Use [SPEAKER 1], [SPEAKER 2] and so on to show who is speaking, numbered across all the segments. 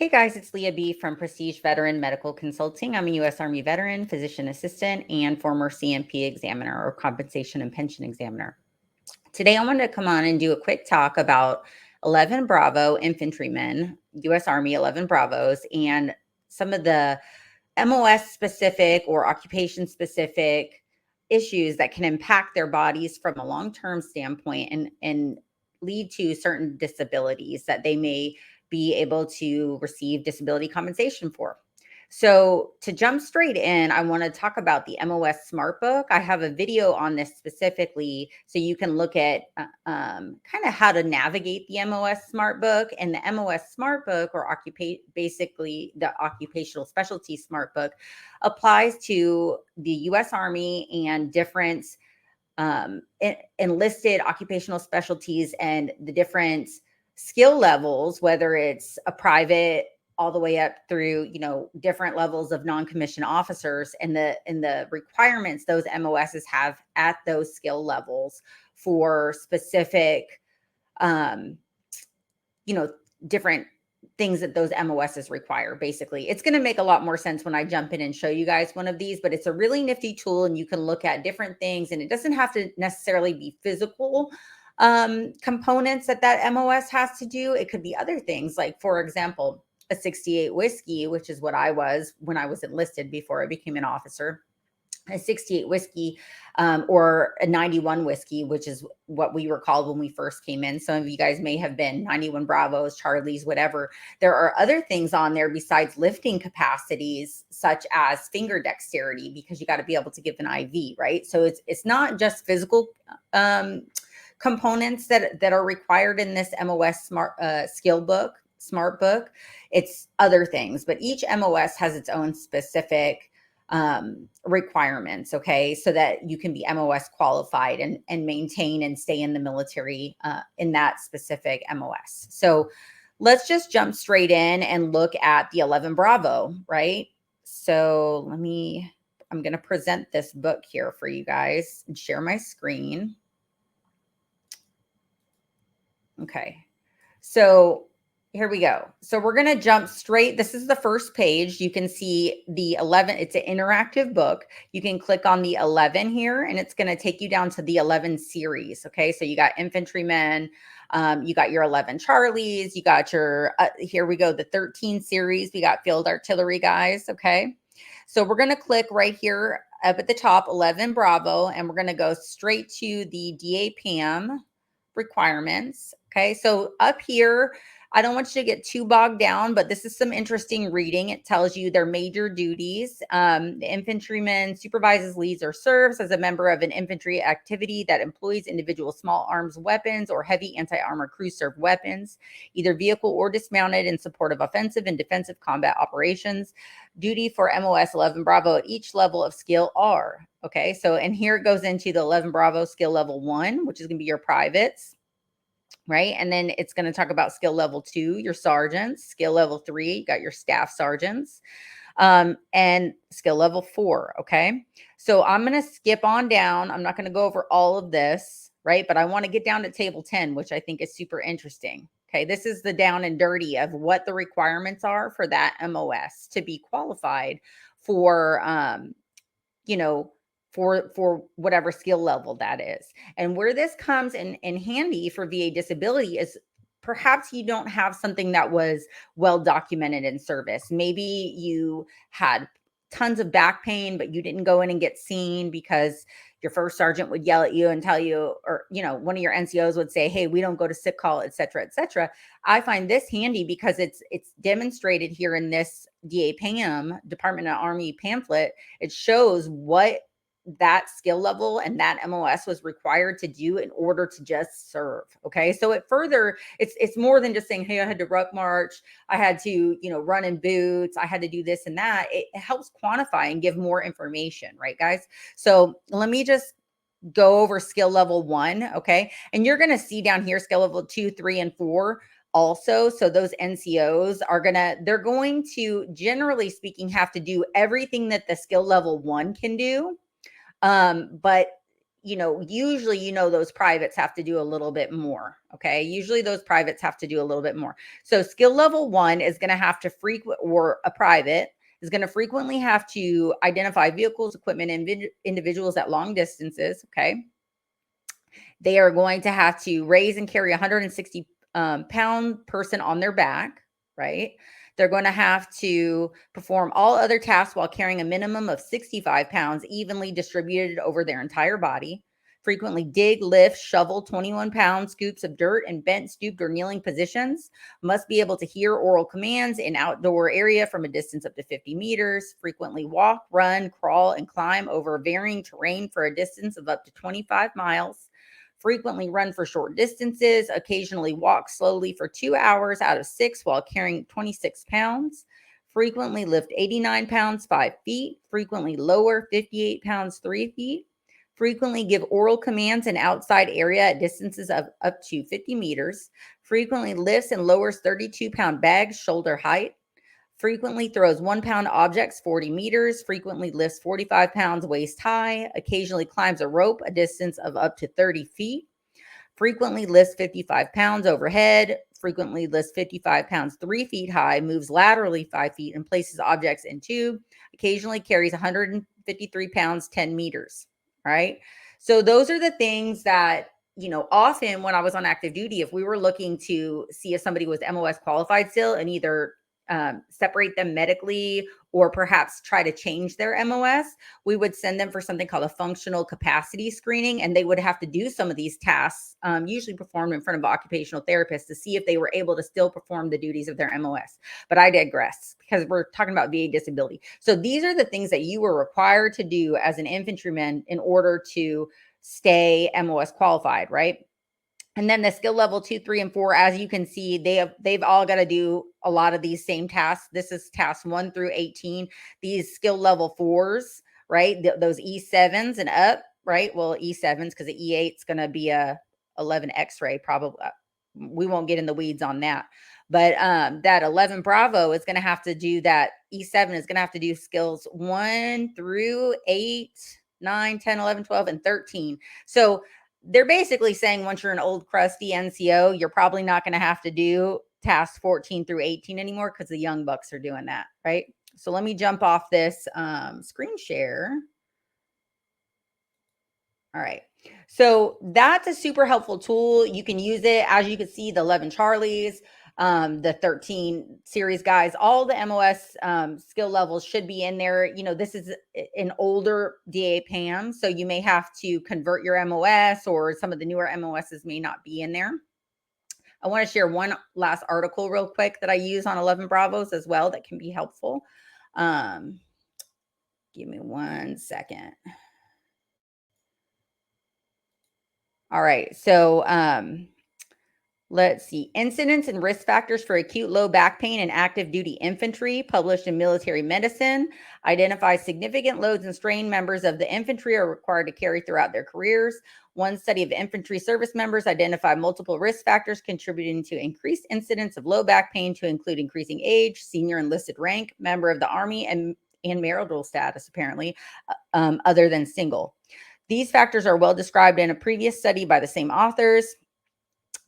[SPEAKER 1] Hey guys, it's Leah B from Prestige Veteran Medical Consulting. I'm a U.S. Army veteran, physician assistant, and former CMP examiner or compensation and pension examiner. Today I wanted to come on and do a quick talk about 11 Bravo infantrymen, U.S. Army 11 Bravos, and some of the MOS specific or occupation specific issues that can impact their bodies from a long-term standpoint and lead to certain disabilities that they may be able to receive disability compensation for. So to jump straight in, I want to talk about the MOS Smartbook. I have a video on this specifically so you can look at kind of how to navigate the MOS Smartbook. And the MOS Smartbook, or basically the Occupational Specialty Smartbook, applies to the U.S. Army and different enlisted occupational specialties and the different skill levels, whether it's a private all the way up through, different levels of non-commissioned officers, and the requirements those MOSs have at those skill levels for specific, different things that those MOSs require. Basically, it's going to make a lot more sense when I jump in and show you guys one of these, but it's a really nifty tool and you can look at different things, and it doesn't have to necessarily be physical components that MOS has to do. It could be other things, like, for example, a 68 whiskey, which is what I was when I was enlisted before I became an officer. A 68 whiskey or a 91 whiskey, which is what we were called when we first came in. Some of you guys may have been 91 Bravos, Charlies, whatever. There are other things on there besides lifting capacities, such as finger dexterity, because you got to be able to give an IV, right? So it's not just physical components that are required in this MOS Smart Book. It's other things, but each MOS has its own specific requirements, okay, so that you can be MOS qualified and maintain and stay in the military in that specific MOS. So let's just jump straight in and look at the 11 Bravo, right? So I'm going to present this book here for you guys and share my screen. Okay, so here we go. So we're going to jump straight. This is the first page. You can see the 11. It's an interactive book. You can click on the 11 here, and it's going to take you down to the 11 series. Okay, so you got Infantrymen. You got your 11 Charlies. You got your, here we go, the 13 series. We got Field Artillery guys. Okay, so we're going to click right here up at the top, 11 Bravo, and we're going to go straight to the DAPAM requirements. Okay, so up here, I don't want you to get too bogged down, but this is some interesting reading. It tells you their major duties. The infantryman supervises, leads, or serves as a member of an infantry activity that employs individual small arms weapons or heavy anti-armor crew-served weapons, either vehicle or dismounted, in support of offensive and defensive combat operations. Duty for MOS 11 Bravo at each level of skill are. Okay, so, and here it goes into the 11 Bravo skill level 1, which is going to be your privates. Right. And then it's going to talk about skill level 2, your sergeants, skill level 3, you got your staff sergeants, and skill level 4. Okay. So I'm going to skip on down. I'm not going to go over all of this, right? But I want to get down to table 10, which I think is super interesting. Okay. This is the down and dirty of what the requirements are for that MOS to be qualified for, for whatever skill level that is. And where this comes in handy for VA disability is perhaps you don't have something that was well documented in service. Maybe you had tons of back pain, but you didn't go in and get seen because your first sergeant would yell at you and tell you, or, one of your NCOs would say, hey, we don't go to sick call, et cetera, et cetera. I find this handy because it's demonstrated here in this DAPAM, Department of Army pamphlet. It shows what that skill level and that MOS was required to do in order to just serve. Okay. So it's more than just saying, hey, I had to ruck march. I had to, run in boots. I had to do this and that. It helps quantify and give more information. Right, guys? So let me just go over skill level 1. Okay. And you're going to see down here, skill level 2, 3, and 4 also. So those NCOs they're going to, generally speaking, have to do everything that the skill level 1 can do. But usually, those privates have to do a little bit more. Okay. Usually those privates have to do a little bit more. So skill level 1 is going to have to or a private is going to frequently have to identify vehicles, equipment, and individuals at long distances. Okay. They are going to have to raise and carry a 160 pound person on their back, right? They're going to have to perform all other tasks while carrying a minimum of 65 pounds evenly distributed over their entire body. Frequently dig, lift, shovel 21-pound scoops of dirt in bent, stooped, or kneeling positions. Must be able to hear oral commands in outdoor area from a distance up to 50 meters. Frequently walk, run, crawl, and climb over varying terrain for a distance of up to 25 miles. Frequently run for short distances, occasionally walk slowly for 2 hours out of 6 while carrying 26 pounds. Frequently lift 89 pounds 5 feet. Frequently lower 58 pounds 3 feet. Frequently give oral commands in outside area at distances of up to 50 meters. Frequently lifts and lowers 32-pound bags shoulder height. Frequently throws 1-pound objects 40 meters, frequently lifts 45 pounds waist high, occasionally climbs a rope a distance of up to 30 feet, frequently lifts 55 pounds overhead, frequently lifts 55 pounds 3 feet high, moves laterally 5 feet, and places objects in tube, occasionally carries 153 pounds 10 meters, right? So those are the things that, often when I was on active duty, if we were looking to see if somebody was MOS qualified still and either separate them medically or perhaps try to change their MOS, we would send them for something called a functional capacity screening. And they would have to do some of these tasks, usually performed in front of occupational therapists, to see if they were able to still perform the duties of their MOS. But I digress because we're talking about VA disability. So these are the things that you were required to do as an infantryman in order to stay MOS qualified, right? And then the skill level 2, 3, and 4, as you can see, they've all got to do a lot of these same tasks. This is tasks 1 through 18. These skill level 4s, right? Those E7s and up, right? Well, E7s, because the E8 is going to be a 11 X-ray probably. We won't get in the weeds on that. But that 11 Bravo is going to have to do that. E7 is going to have to do skills 1 through 8, 9, 10, 11, 12, and 13. So they're basically saying once you're an old crusty NCO, you're probably not going to have to do tasks 14 through 18 anymore because the young bucks are doing that, right? So let me jump off this screen share. All right. So that's a super helpful tool. You can use it. As you can see, the 11 Charlies, the 13 series guys, all the MOS skill levels should be in there. This is an older DA PAM, so you may have to convert your MOS, or some of the newer MOSs may not be in there. I want to share one last article real quick that I use on 11 Bravos as well that can be helpful. Give me 1 second. All right. So let's see. Incidents and risk factors for acute low back pain in active duty infantry, published in Military Medicine, identifies significant loads and strain members of the infantry are required to carry throughout their careers. One study of infantry service members identified multiple risk factors contributing to increased incidence of low back pain, to include increasing age, senior enlisted rank, member of the Army, and marital status, apparently, other than single. These factors are well described in a previous study by the same authors.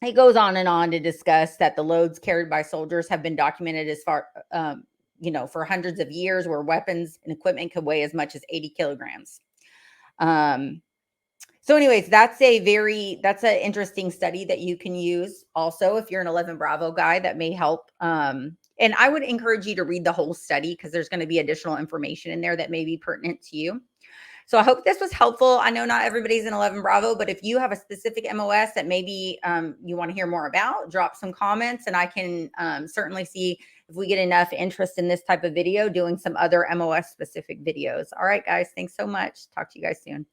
[SPEAKER 1] It goes on and on to discuss that the loads carried by soldiers have been documented as far, for hundreds of years, where weapons and equipment could weigh as much as 80 kilograms. So anyways, that's an interesting study that you can use also if you're an 11 Bravo guy. That may help. And I would encourage you to read the whole study, because there's going to be additional information in there that may be pertinent to you. So I hope this was helpful. I know not everybody's in 11 Bravo, but if you have a specific MOS that maybe you want to hear more about, drop some comments, and I can certainly see if we get enough interest in this type of video, doing some other MOS specific videos. All right, guys, thanks so much. Talk to you guys soon.